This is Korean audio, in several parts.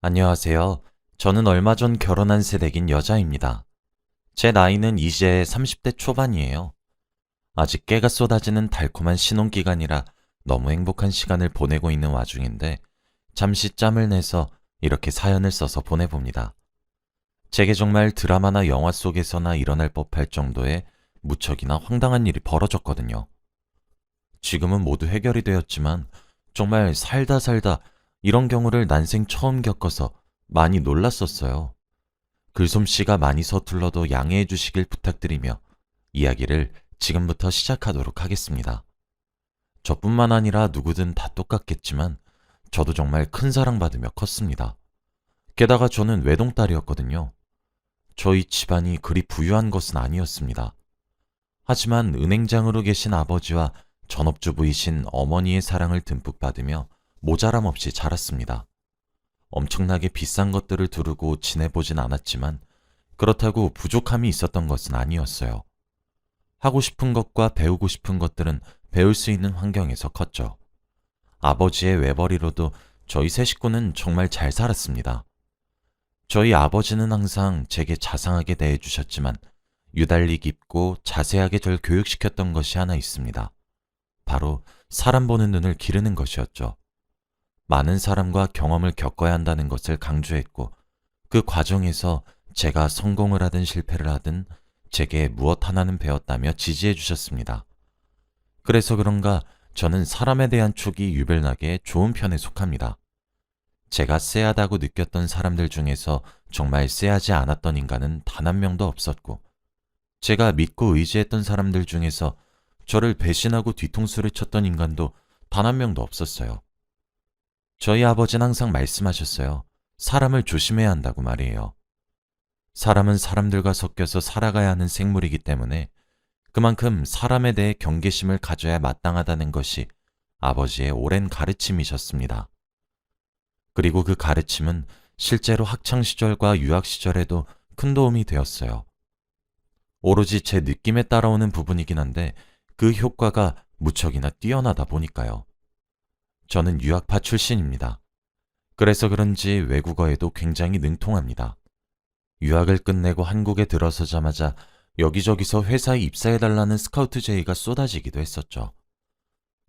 안녕하세요. 저는 얼마 전 결혼한 새댁인 여자입니다. 제 나이는 이제 30대 초반이에요. 아직 깨가 쏟아지는 달콤한 신혼기간이라 너무 행복한 시간을 보내고 있는 와중인데 잠시 짬을 내서 이렇게 사연을 써서 보내봅니다. 제게 정말 드라마나 영화 속에서나 일어날 법할 정도의 무척이나 황당한 일이 벌어졌거든요. 지금은 모두 해결이 되었지만 정말 살다 살다 이런 경우를 난생 처음 겪어서 많이 놀랐었어요. 글솜씨가 많이 서툴러도 양해해 주시길 부탁드리며 이야기를 지금부터 시작하도록 하겠습니다. 저뿐만 아니라 누구든 다 똑같겠지만 저도 정말 큰 사랑받으며 컸습니다. 게다가 저는 외동딸이었거든요. 저희 집안이 그리 부유한 것은 아니었습니다. 하지만 은행장으로 계신 아버지와 전업주부이신 어머니의 사랑을 듬뿍 받으며 모자람 없이 자랐습니다. 엄청나게 비싼 것들을 두르고 지내보진 않았지만 그렇다고 부족함이 있었던 것은 아니었어요. 하고 싶은 것과 배우고 싶은 것들은 배울 수 있는 환경에서 컸죠. 아버지의 외벌이로도 저희 세 식구는 정말 잘 살았습니다. 저희 아버지는 항상 제게 자상하게 대해주셨지만 유달리 깊고 자세하게 절 교육시켰던 것이 하나 있습니다. 바로 사람 보는 눈을 기르는 것이었죠. 많은 사람과 경험을 겪어야 한다는 것을 강조했고 그 과정에서 제가 성공을 하든 실패를 하든 제게 무엇 하나는 배웠다며 지지해 주셨습니다. 그래서 그런가 저는 사람에 대한 촉이 유별나게 좋은 편에 속합니다. 제가 쎄하다고 느꼈던 사람들 중에서 정말 쎄하지 않았던 인간은 단 한 명도 없었고 제가 믿고 의지했던 사람들 중에서 저를 배신하고 뒤통수를 쳤던 인간도 단 한 명도 없었어요. 저희 아버지는 항상 말씀하셨어요. 사람을 조심해야 한다고 말이에요. 사람은 사람들과 섞여서 살아가야 하는 생물이기 때문에 그만큼 사람에 대해 경계심을 가져야 마땅하다는 것이 아버지의 오랜 가르침이셨습니다. 그리고 그 가르침은 실제로 학창시절과 유학시절에도 큰 도움이 되었어요. 오로지 제 느낌에 따라오는 부분이긴 한데 그 효과가 무척이나 뛰어나다 보니까요. 저는 유학파 출신입니다. 그래서 그런지 외국어에도 굉장히 능통합니다. 유학을 끝내고 한국에 들어서자마자 여기저기서 회사에 입사해달라는 스카우트 제의가 쏟아지기도 했었죠.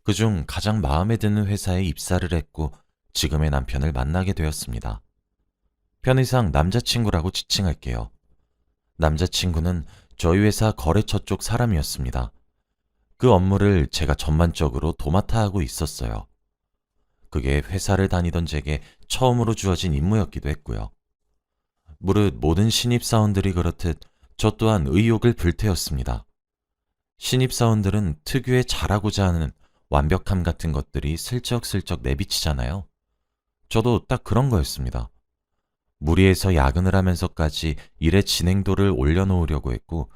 그중 가장 마음에 드는 회사에 입사를 했고 지금의 남편을 만나게 되었습니다. 편의상 남자친구라고 지칭할게요. 남자친구는 저희 회사 거래처 쪽 사람이었습니다. 그 업무를 제가 전반적으로 도맡아 하고 있었어요. 그게 회사를 다니던 제게 처음으로 주어진 임무였기도 했고요. 무릇 모든 신입사원들이 그렇듯 저 또한 의욕을 불태웠습니다. 신입사원들은 특유의 잘하고자 하는 완벽함 같은 것들이 슬쩍슬쩍 내비치잖아요. 저도 딱 그런 거였습니다. 무리해서 야근을 하면서까지 일의 진행도를 올려놓으려고 했고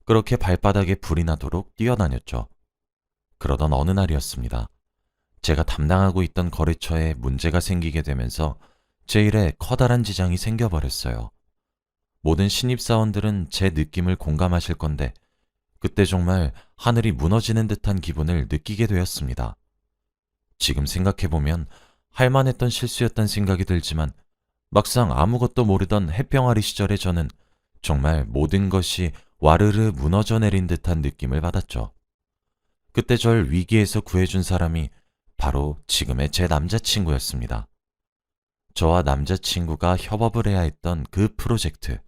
그렇게 발바닥에 불이 나도록 뛰어다녔죠. 그러던 어느 날이었습니다. 제가 담당하고 있던 거래처에 문제가 생기게 되면서 제 일에 커다란 지장이 생겨버렸어요. 모든 신입사원들은 제 느낌을 공감하실 건데 그때 정말 하늘이 무너지는 듯한 기분을 느끼게 되었습니다. 지금 생각해보면 할만했던 실수였단 생각이 들지만 막상 아무것도 모르던 햇병아리 시절의 저는 정말 모든 것이 와르르 무너져 내린 듯한 느낌을 받았죠. 그때 절 위기에서 구해준 사람이 바로 지금의 제 남자친구였습니다. 저와 남자친구가 협업을 해야 했던 그 프로젝트.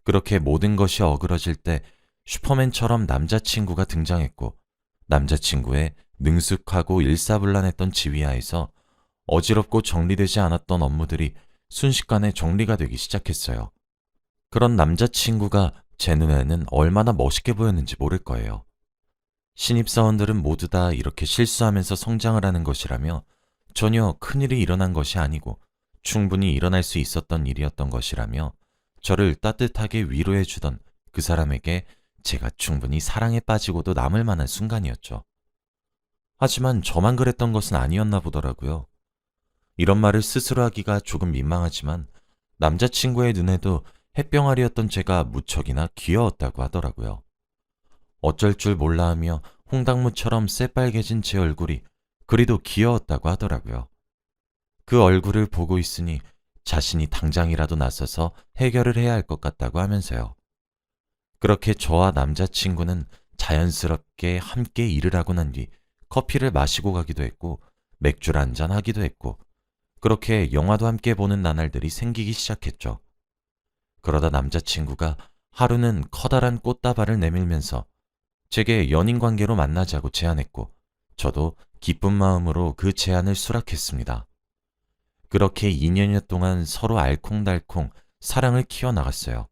그렇게 모든 것이 어그러질 때 슈퍼맨처럼 남자친구가 등장했고 남자친구의 능숙하고 일사불란했던 지휘하에서 어지럽고 정리되지 않았던 업무들이 순식간에 정리가 되기 시작했어요. 그런 남자친구가 제 눈에는 얼마나 멋있게 보였는지 모를 거예요. 신입사원들은 모두 다 이렇게 실수하면서 성장을 하는 것이라며 전혀 큰일이 일어난 것이 아니고 충분히 일어날 수 있었던 일이었던 것이라며 저를 따뜻하게 위로해주던 그 사람에게 제가 충분히 사랑에 빠지고도 남을 만한 순간이었죠. 하지만 저만 그랬던 것은 아니었나 보더라고요. 이런 말을 스스로 하기가 조금 민망하지만 남자친구의 눈에도 햇병아리였던 제가 무척이나 귀여웠다고 하더라고요. 어쩔 줄 몰라 하며 홍당무처럼 새빨개진 제 얼굴이 그리도 귀여웠다고 하더라고요. 그 얼굴을 보고 있으니 자신이 당장이라도 나서서 해결을 해야 할 것 같다고 하면서요. 그렇게 저와 남자친구는 자연스럽게 함께 일을 하고 난 뒤 커피를 마시고 가기도 했고 맥주를 한잔 하기도 했고 그렇게 영화도 함께 보는 나날들이 생기기 시작했죠. 그러다 남자친구가 하루는 커다란 꽃다발을 내밀면서 제게 연인 관계로 만나자고 제안했고 저도 기쁜 마음으로 그 제안을 수락했습니다. 그렇게 2년여 동안 서로 알콩달콩 사랑을 키워나갔어요.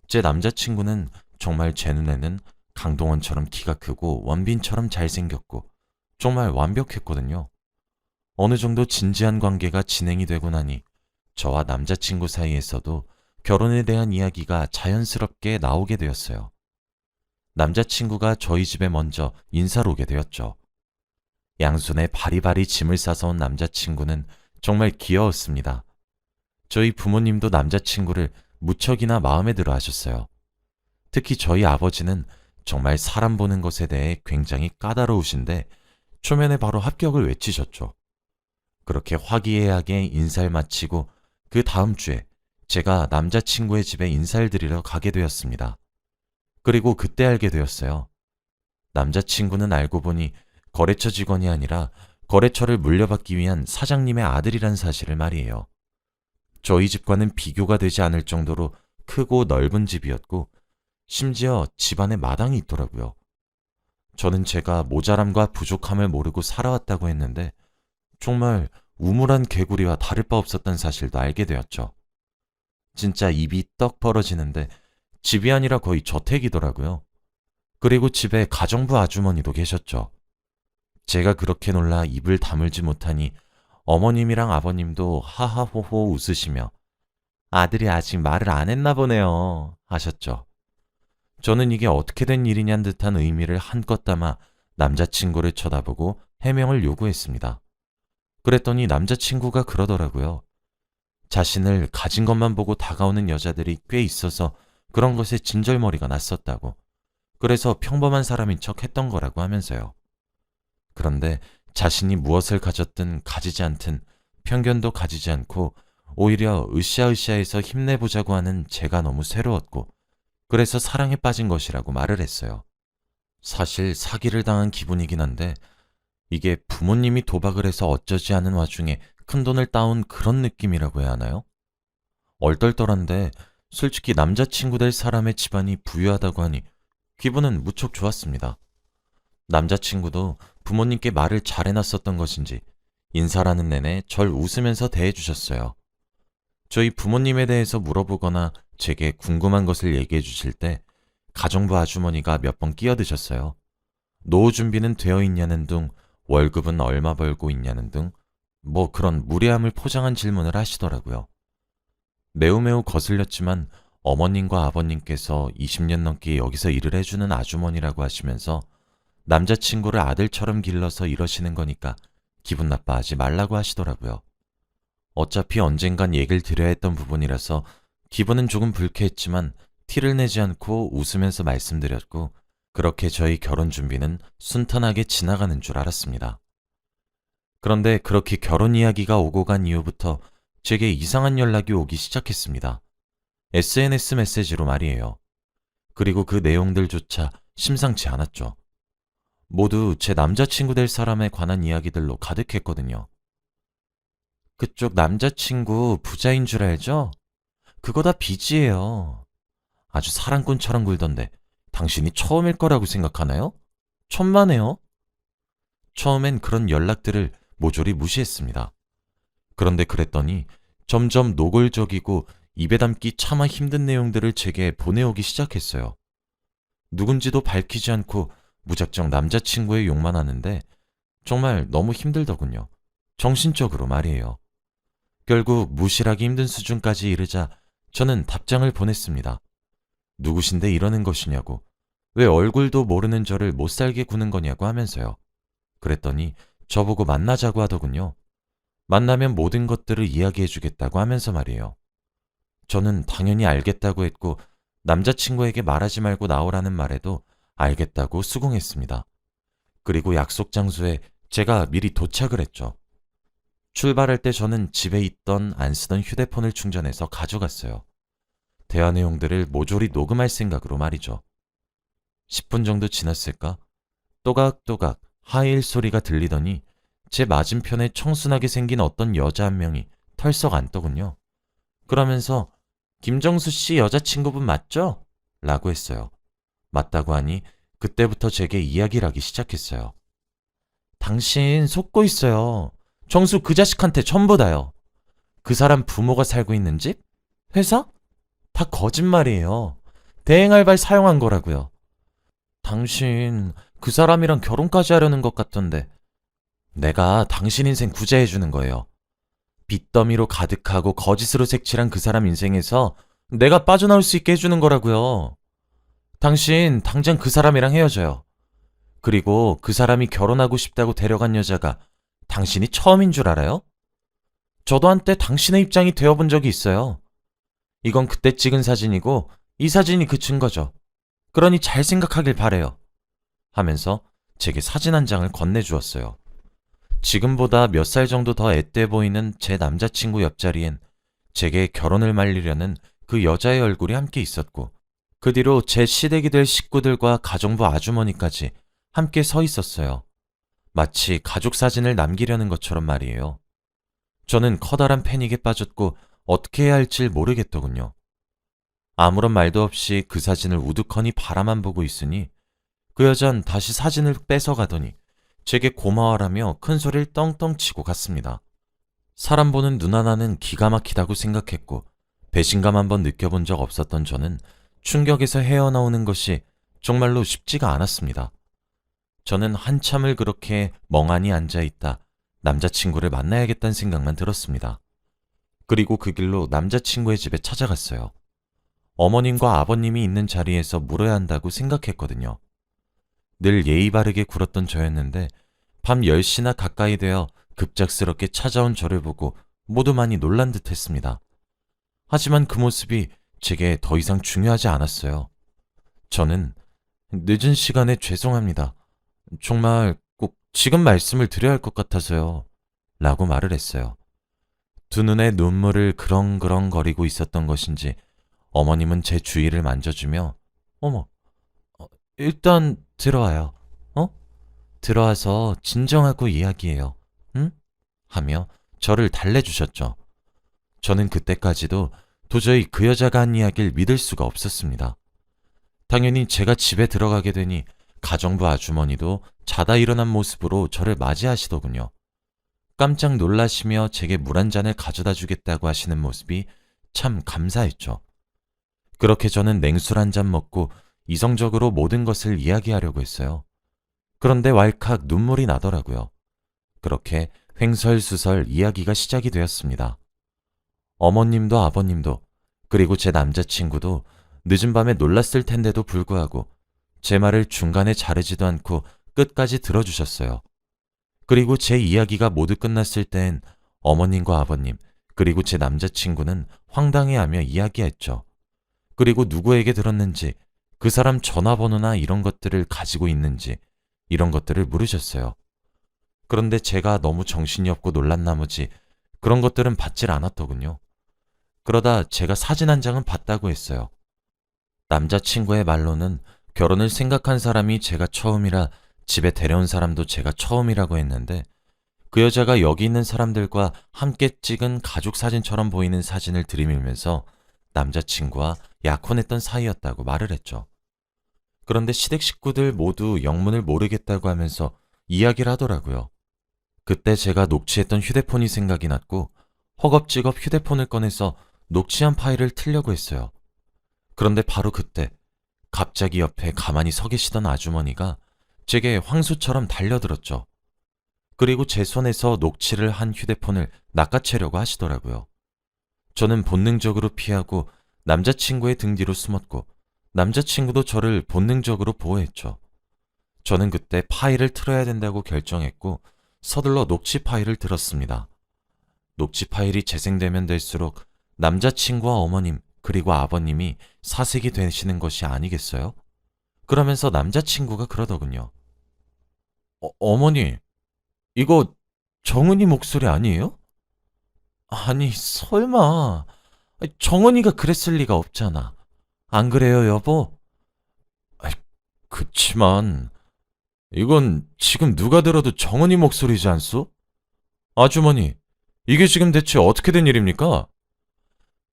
제 남자친구는 정말 제 눈에는 강동원처럼 키가 크고 원빈처럼 잘생겼고 정말 완벽했거든요. 어느 정도 진지한 관계가 진행이 되고 나니 저와 남자친구 사이에서도 결혼에 대한 이야기가 자연스럽게 나오게 되었어요. 남자친구가 저희 집에 먼저 인사를 오게 되었죠. 양손에 바리바리 짐을 싸서 온 남자친구는 정말 귀여웠습니다. 저희 부모님도 남자친구를 무척이나 마음에 들어 하셨어요. 특히 저희 아버지는 정말 사람 보는 것에 대해 굉장히 까다로우신데 초면에 바로 합격을 외치셨죠. 그렇게 화기애애하게 인사를 마치고 그 다음 주에 제가 남자친구의 집에 인사를 드리러 가게 되었습니다. 그리고 그때 알게 되었어요. 남자친구는 알고 보니 거래처 직원이 아니라 거래처를 물려받기 위한 사장님의 아들이란 사실을 말이에요. 저희 집과는 비교가 되지 않을 정도로 크고 넓은 집이었고 심지어 집안에 마당이 있더라고요. 저는 제가 모자람과 부족함을 모르고 살아왔다고 했는데 정말 우물한 개구리와 다를 바 없었던 사실도 알게 되었죠. 진짜 입이 떡 벌어지는데 집이 아니라 거의 저택이더라고요. 그리고 집에 가정부 아주머니도 계셨죠. 제가 그렇게 놀라 입을 다물지 못하니 어머님이랑 아버님도 하하호호 웃으시며 아들이 아직 말을 안 했나 보네요 하셨죠. 저는 이게 어떻게 된 일이냔 듯한 의미를 한껏 담아 남자친구를 쳐다보고 해명을 요구했습니다. 그랬더니 남자친구가 그러더라고요. 자신을 가진 것만 보고 다가오는 여자들이 꽤 있어서 그런 것에 진절머리가 났었다고. 그래서 평범한 사람인 척 했던 거라고 하면서요. 그런데 자신이 무엇을 가졌든 가지지 않든 편견도 가지지 않고 오히려 으쌰으쌰해서 힘내보자고 하는 제가 너무 새로웠고 그래서 사랑에 빠진 것이라고 말을 했어요. 사실 사기를 당한 기분이긴 한데 이게 부모님이 도박을 해서 어쩌지 않은 와중에 큰돈을 따온 그런 느낌이라고 해야 하나요? 얼떨떨한데 솔직히 남자친구 될 사람의 집안이 부유하다고 하니 기분은 무척 좋았습니다. 남자친구도 부모님께 말을 잘 해놨었던 것인지 인사라는 내내 절 웃으면서 대해주셨어요. 저희 부모님에 대해서 물어보거나 제게 궁금한 것을 얘기해 주실 때 가정부 아주머니가 몇 번 끼어드셨어요. 노후 준비는 되어 있냐는 둥, 월급은 얼마 벌고 있냐는 등 뭐 그런 무례함을 포장한 질문을 하시더라고요. 매우 거슬렸지만 어머님과 아버님께서 20년 넘게 여기서 일을 해주는 아주머니라고 하시면서 남자친구를 아들처럼 길러서 이러시는 거니까 기분 나빠하지 말라고 하시더라고요. 어차피 언젠간 얘기를 드려야 했던 부분이라서 기분은 조금 불쾌했지만 티를 내지 않고 웃으면서 말씀드렸고 그렇게 저희 결혼 준비는 순탄하게 지나가는 줄 알았습니다. 그런데 그렇게 결혼 이야기가 오고 간 이후부터 제게 이상한 연락이 오기 시작했습니다. SNS 메시지로 말이에요. 그리고 그 내용들조차 심상치 않았죠. 모두 제 남자친구 될 사람에 관한 이야기들로 가득했거든요. 그쪽 남자친구 부자인 줄 알죠? 그거 다 빚이에요. 아주 사랑꾼처럼 굴던데 당신이 처음일 거라고 생각하나요? 천만에요. 처음엔 그런 연락들을 모조리 무시했습니다. 그런데 그랬더니 점점 노골적이고 입에 담기 차마 힘든 내용들을 제게 보내오기 시작했어요. 누군지도 밝히지 않고 무작정 남자친구의 욕만 하는데 정말 너무 힘들더군요. 정신적으로 말이에요. 결국 무시하기 힘든 수준까지 이르자 저는 답장을 보냈습니다. 누구신데 이러는 것이냐고, 왜 얼굴도 모르는 저를 못살게 구는 거냐고 하면서요. 그랬더니 저보고 만나자고 하더군요. 만나면 모든 것들을 이야기해주겠다고 하면서 말이에요. 저는 당연히 알겠다고 했고 남자친구에게 말하지 말고 나오라는 말에도 알겠다고 수긍했습니다. 그리고 약속 장소에 제가 미리 도착을 했죠. 출발할 때 저는 집에 있던 안 쓰던 휴대폰을 충전해서 가져갔어요. 대화 내용들을 모조리 녹음할 생각으로 말이죠. 10분 정도 지났을까? 또각또각 하이힐 소리가 들리더니 제 맞은편에 청순하게 생긴 어떤 여자 한 명이 털썩 앉더군요. 그러면서 김정수 씨 여자친구분 맞죠? 라고 했어요. 맞다고 하니 그때부터 제게 이야기를 하기 시작했어요. 당신 속고 있어요. 정수 그 자식한테 전부 다요. 그 사람 부모가 살고 있는 집? 회사? 다 거짓말이에요. 대행알바를 사용한 거라고요. 당신 그 사람이랑 결혼까지 하려는 것 같던데. 내가 당신 인생 구제해주는 거예요. 빚더미로 가득하고 거짓으로 색칠한 그 사람 인생에서 내가 빠져나올 수 있게 해주는 거라고요. 당신 당장 그 사람이랑 헤어져요. 그리고 그 사람이 결혼하고 싶다고 데려간 여자가 당신이 처음인 줄 알아요? 저도 한때 당신의 입장이 되어본 적이 있어요. 이건 그때 찍은 사진이고 이 사진이 그 증거죠. 그러니 잘 생각하길 바래요. 하면서 제게 사진 한 장을 건네주었어요. 지금보다 몇 살 정도 더 앳돼 보이는 제 남자친구 옆자리엔 제게 결혼을 말리려는 그 여자의 얼굴이 함께 있었고, 그 뒤로 제 시댁이 될 식구들과 가정부 아주머니까지 함께 서 있었어요. 마치 가족 사진을 남기려는 것처럼 말이에요. 저는 커다란 패닉에 빠졌고 어떻게 해야 할지 모르겠더군요. 아무런 말도 없이 그 사진을 우두커니 바라만 보고 있으니 그 여잔 다시 사진을 뺏어가더니 제게 고마워라며 큰 소리를 떵떵 치고 갔습니다. 사람 보는 눈 하나는 기가 막히다고 생각했고 배신감 한번 느껴본 적 없었던 저는 충격에서 헤어나오는 것이 정말로 쉽지가 않았습니다. 저는 한참을 그렇게 멍하니 앉아있다 남자친구를 만나야겠다는 생각만 들었습니다. 그리고 그 길로 남자친구의 집에 찾아갔어요. 어머님과 아버님이 있는 자리에서 물어야 한다고 생각했거든요. 늘 예의 바르게 굴었던 저였는데 밤 10시나 가까이 되어 급작스럽게 찾아온 저를 보고 모두 많이 놀란 듯 했습니다. 하지만 그 모습이 제게 더 이상 중요하지 않았어요. 저는 늦은 시간에 죄송합니다. 정말 꼭 지금 말씀을 드려야 할 것 같아서요. 라고 말을 했어요. 두 눈에 눈물을 그렁그렁거리고 있었던 것인지 어머님은 제 주위를 만져주며 어머, 일단 들어와요. 들어와서 진정하고 이야기해요. 응? 하며 저를 달래주셨죠. 저는 그때까지도 도저히 그 여자가 한 이야기를 믿을 수가 없었습니다. 당연히 제가 집에 들어가게 되니 가정부 아주머니도 자다 일어난 모습으로 저를 맞이하시더군요. 깜짝 놀라시며 제게 물 한 잔을 가져다 주겠다고 하시는 모습이 참 감사했죠. 그렇게 저는 냉술 한 잔 먹고 이성적으로 모든 것을 이야기하려고 했어요. 그런데 왈칵 눈물이 나더라고요. 그렇게 횡설수설 이야기가 시작이 되었습니다. 어머님도 아버님도 그리고 제 남자친구도 늦은 밤에 놀랐을 텐데도 불구하고 제 말을 중간에 자르지도 않고 끝까지 들어주셨어요. 그리고 제 이야기가 모두 끝났을 땐 어머님과 아버님 그리고 제 남자친구는 황당해하며 이야기했죠. 그리고 누구에게 들었는지 그 사람 전화번호나 이런 것들을 가지고 있는지 이런 것들을 물으셨어요. 그런데 제가 너무 정신이 없고 놀란 나머지 그런 것들은 받질 않았더군요. 그러다 제가 사진 한 장은 봤다고 했어요. 남자친구의 말로는 결혼을 생각한 사람이 제가 처음이라 집에 데려온 사람도 제가 처음이라고 했는데 그 여자가 여기 있는 사람들과 함께 찍은 가족 사진처럼 보이는 사진을 들이밀면서 남자친구와 약혼했던 사이였다고 말을 했죠. 그런데 시댁 식구들 모두 영문을 모르겠다고 하면서 이야기를 하더라고요. 그때 제가 녹취했던 휴대폰이 생각이 났고 허겁지겁 휴대폰을 꺼내서 녹취한 파일을 틀려고 했어요. 그런데 바로 그때 갑자기 옆에 가만히 서 계시던 아주머니가 제게 황소처럼 달려들었죠. 그리고 제 손에서 녹취를 한 휴대폰을 낚아채려고 하시더라고요. 저는 본능적으로 피하고 남자친구의 등 뒤로 숨었고 남자친구도 저를 본능적으로 보호했죠. 저는 그때 파일을 틀어야 된다고 결정했고 서둘러 녹취 파일을 들었습니다. 녹취 파일이 재생되면 될수록 남자친구와 어머님 그리고 아버님이 사색이 되시는 것이 아니겠어요? 그러면서 남자친구가 그러더군요. 어머니, 이거 정은이 목소리 아니에요? 아니, 설마. 정은이가 그랬을 리가 없잖아. 안 그래요, 여보? 아이, 그치만 이건 지금 누가 들어도 정은이 목소리지 않소? 아주머니, 이게 지금 대체 어떻게 된 일입니까?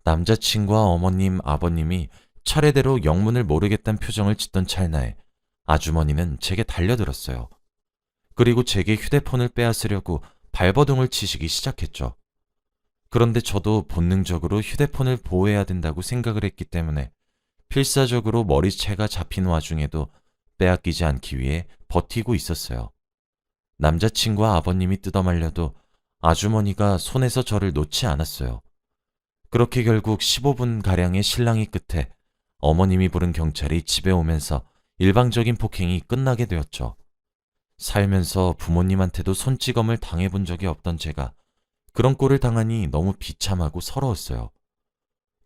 남자친구와 어머님, 아버님이 차례대로 영문을 모르겠다는 표정을 짓던 찰나에 아주머니는 제게 달려들었어요. 그리고 제게 휴대폰을 빼앗으려고 발버둥을 치시기 시작했죠. 그런데 저도 본능적으로 휴대폰을 보호해야 된다고 생각을 했기 때문에 필사적으로 머리채가 잡힌 와중에도 빼앗기지 않기 위해 버티고 있었어요. 남자친구와 아버님이 뜯어말려도 아주머니가 손에서 저를 놓지 않았어요. 그렇게 결국 15분가량의 실랑이 끝에 어머님이 부른 경찰이 집에 오면서 일방적인 폭행이 끝나게 되었죠. 살면서 부모님한테도 손찌검을 당해본 적이 없던 제가 그런 꼴을 당하니 너무 비참하고 서러웠어요.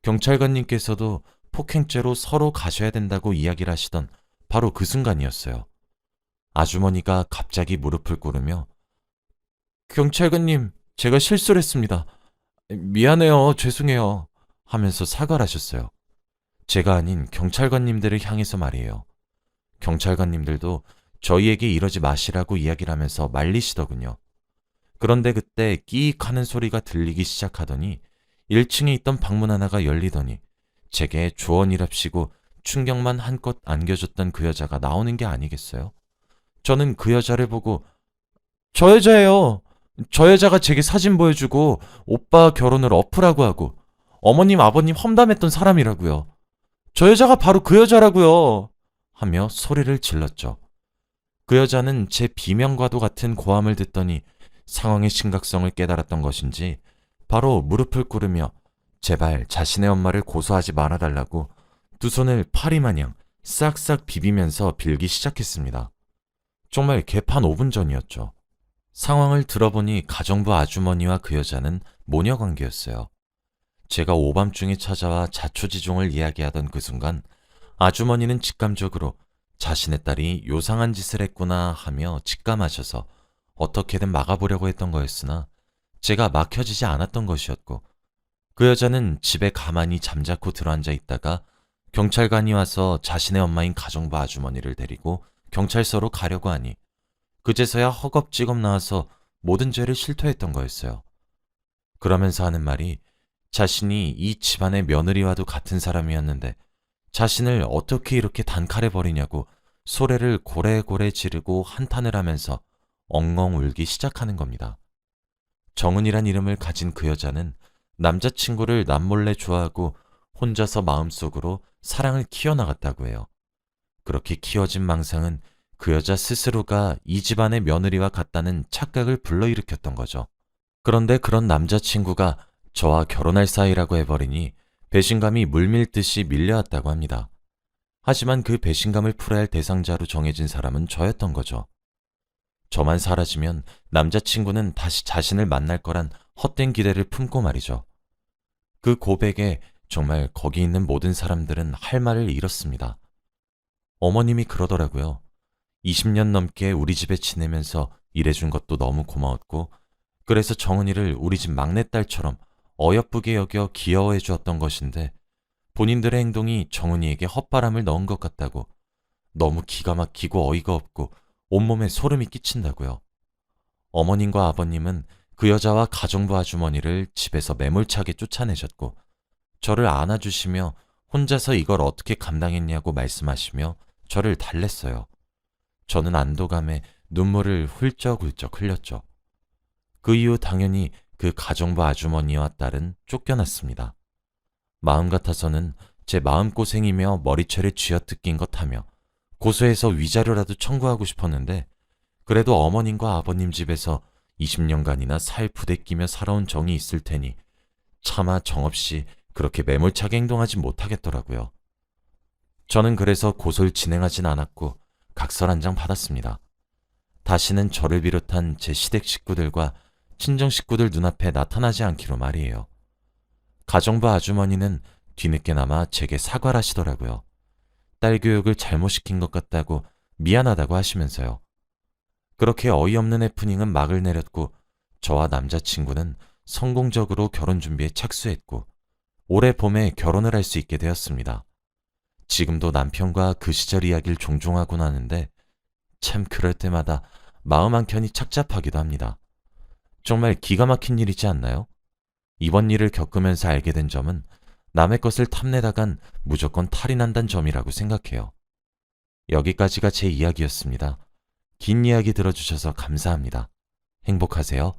경찰관님께서도 폭행죄로 서로 가셔야 된다고 이야기를 하시던 바로 그 순간이었어요. 아주머니가 갑자기 무릎을 꿇으며 경찰관님, 제가 실수를 했습니다. 미안해요, 죄송해요 하면서 사과를 하셨어요. 제가 아닌 경찰관님들을 향해서 말이에요. 경찰관님들도 저희에게 이러지 마시라고 이야기를 하면서 말리시더군요. 그런데 그때 끼익 하는 소리가 들리기 시작하더니 1층에 있던 방문 하나가 열리더니 제게 조언이랍시고 충격만 한껏 안겨줬던 그 여자가 나오는 게 아니겠어요? 저는 그 여자를 보고 저 여자예요. 저 여자가 제게 사진 보여주고 오빠 결혼을 엎으라고 하고 어머님 아버님 험담했던 사람이라고요. 저 여자가 바로 그 여자라고요. 하며 소리를 질렀죠. 그 여자는 제 비명과도 같은 고함을 듣더니 상황의 심각성을 깨달았던 것인지 바로 무릎을 꿇으며 제발 자신의 엄마를 고소하지 말아달라고 두 손을 파리마냥 싹싹 비비면서 빌기 시작했습니다. 정말 개판 5분 전이었죠. 상황을 들어보니 가정부 아주머니와 그 여자는 모녀 관계였어요. 제가 오밤중에 찾아와 자초지종을 이야기하던 그 순간 아주머니는 직감적으로 자신의 딸이 요상한 짓을 했구나 하며 직감하셔서 어떻게든 막아보려고 했던 거였으나 제가 막혀지지 않았던 것이었고 그 여자는 집에 가만히 잠자코 들어앉아 있다가 경찰관이 와서 자신의 엄마인 가정부 아주머니를 데리고 경찰서로 가려고 하니 그제서야 허겁지겁 나와서 모든 죄를 실토했던 거였어요. 그러면서 하는 말이 자신이 이 집안의 며느리와도 같은 사람이었는데 자신을 어떻게 이렇게 단칼에 버리냐고 소리를 고래고래 지르고 한탄을 하면서 엉엉 울기 시작하는 겁니다. 정은이란 이름을 가진 그 여자는 남자친구를 남몰래 좋아하고 혼자서 마음속으로 사랑을 키워나갔다고 해요. 그렇게 키워진 망상은 그 여자 스스로가 이 집안의 며느리와 같다는 착각을 불러일으켰던 거죠. 그런데 그런 남자친구가 저와 결혼할 사이라고 해버리니 배신감이 물밀듯이 밀려왔다고 합니다. 하지만 그 배신감을 풀어야 할 대상자로 정해진 사람은 저였던 거죠. 저만 사라지면 남자친구는 다시 자신을 만날 거란 헛된 기대를 품고 말이죠. 그 고백에 정말 거기 있는 모든 사람들은 할 말을 잃었습니다. 어머님이 그러더라고요. 20년 넘게 우리 집에 지내면서 일해준 것도 너무 고마웠고 그래서 정은이를 우리 집 막내딸처럼 어여쁘게 여겨 귀여워해 주었던 것인데 본인들의 행동이 정은이에게 헛바람을 넣은 것 같다고 너무 기가 막히고 어이가 없고 온몸에 소름이 끼친다고요. 어머님과 아버님은 그 여자와 가정부 아주머니를 집에서 매몰차게 쫓아내셨고 저를 안아주시며 혼자서 이걸 어떻게 감당했냐고 말씀하시며 저를 달랬어요. 저는 안도감에 눈물을 훌쩍훌쩍 흘렸죠. 그 이후 당연히 그 가정부 아주머니와 딸은 쫓겨났습니다. 마음 같아서는 제 마음고생이며 머리채를 쥐어뜯긴 것 하며 고소해서 위자료라도 청구하고 싶었는데 그래도 어머님과 아버님 집에서 20년간이나 살 부대끼며 살아온 정이 있을 테니 차마 정없이 그렇게 매몰차게 행동하지 못하겠더라고요. 저는 그래서 고소를 진행하진 않았고 각서 한 장 받았습니다. 다시는 저를 비롯한 제 시댁 식구들과 친정 식구들 눈앞에 나타나지 않기로 말이에요. 가정부 아주머니는 뒤늦게나마 제게 사과를 하시더라고요. 딸 교육을 잘못 시킨 것 같다고 미안하다고 하시면서요. 그렇게 어이없는 해프닝은 막을 내렸고 저와 남자친구는 성공적으로 결혼 준비에 착수했고 올해 봄에 결혼을 할 수 있게 되었습니다. 지금도 남편과 그 시절 이야기를 종종 하곤 하는데 참 그럴 때마다 마음 한켠이 착잡하기도 합니다. 정말 기가 막힌 일이지 않나요? 이번 일을 겪으면서 알게 된 점은 남의 것을 탐내다간 무조건 탈이 난다는 점이라고 생각해요. 여기까지가 제 이야기였습니다. 긴 이야기 들어주셔서 감사합니다. 행복하세요.